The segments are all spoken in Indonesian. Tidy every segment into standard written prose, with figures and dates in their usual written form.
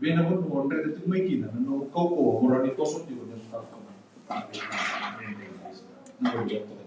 Bena mo no onre de tu mai kina no kau ko morani tosot di ko sta ko. No ko ya to.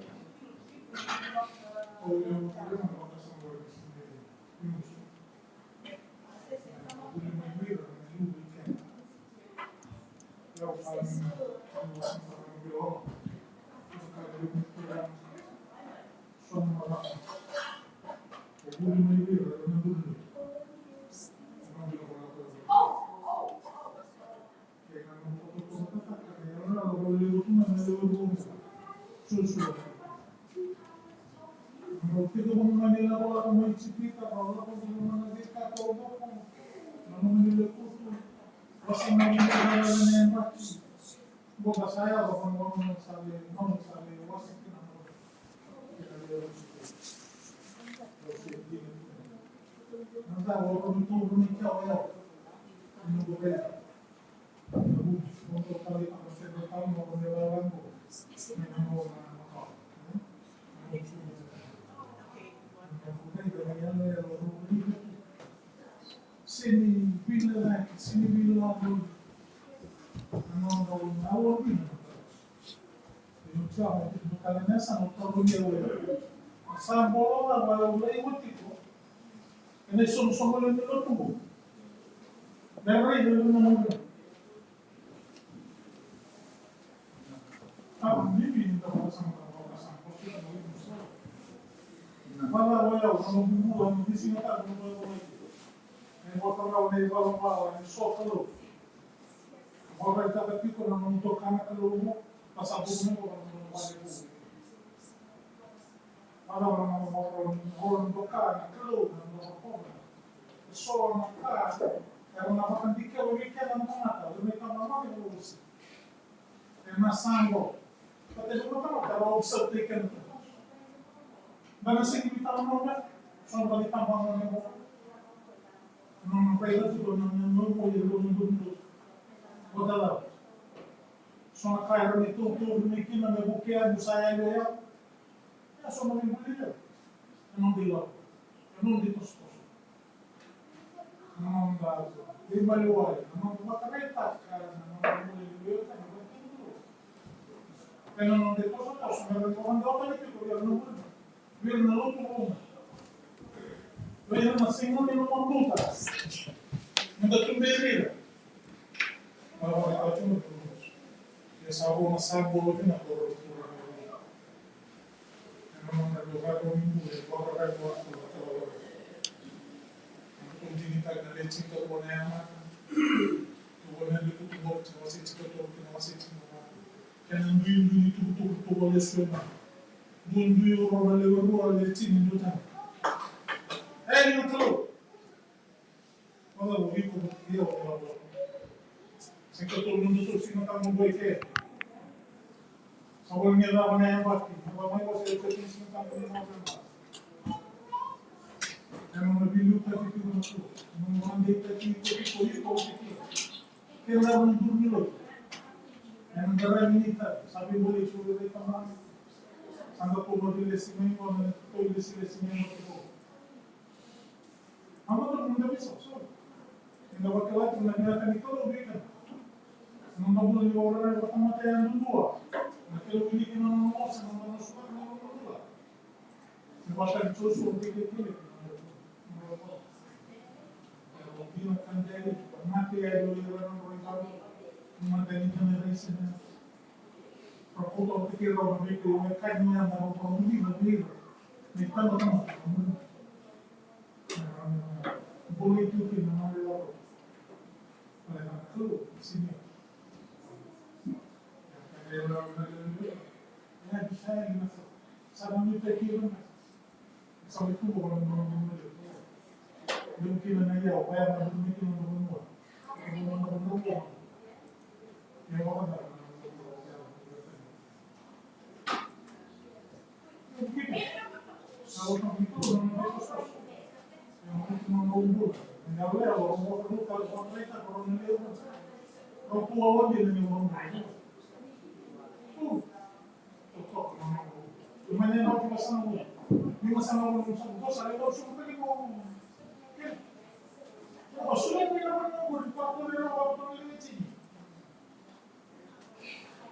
Oh, sulle prima non di fatto le roba le vicini.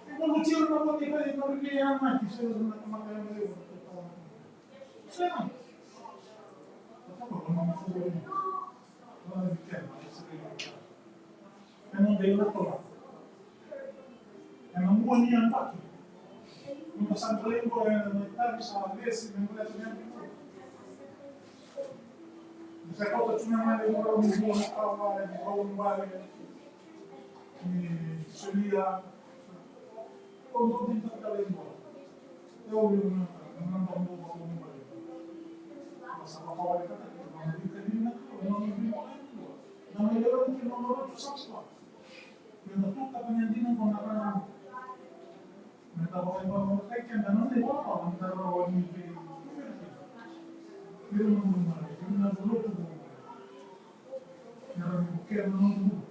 E quando c'erano un po' di quelli non li hanno mai, se non magari non devono. Se no. Non mi fuori. Non mi chiamo, e non devo trovare. E non vuoi niente. Non sanno le cose, non è sa avessi, non vuole neanche più. Se cosa ci male un buon trovare, di un vale di solida, con tutto in tutta le mura. E ho non andavo con un vale. Ma sarà fare che non mi termina, non mi primo non mi devo dire non lo so. Quando tutta la mia dina con la mano. Mi stavo facendo che non è buono, non stavo a dire. Io non male, io non voluto buono. Non che non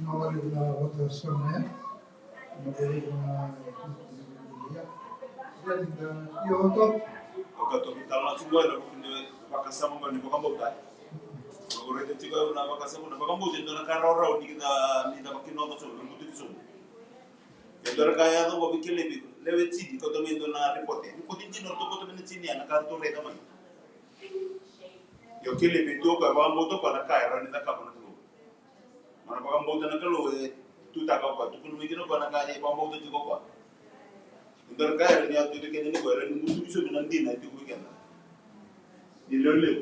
No voglio una votazione, non voglio una io voto. Wakati kitala chungwa na kunde wakasema ngani bakamboka. Ngorete chungwa na wakasema na bakamboka ndo na karora ni da bakino ndo so ngutu so. Yador kaya ndo bobikele bi lewe tidi ko to ndo na report. Ko tinji no to ko to ni tini na karto re kama. Yo kele bi to ka bakamboka ko na kaya ro ni da ka ko na ko. Mana bakamboka na kalo tu ta ka ko tu kunu mi ko na kaya bakamboka ti ko ko. Ndor kaya ni atu de kenni ko re ngutu so na ndina ti ko kenna. Ni lole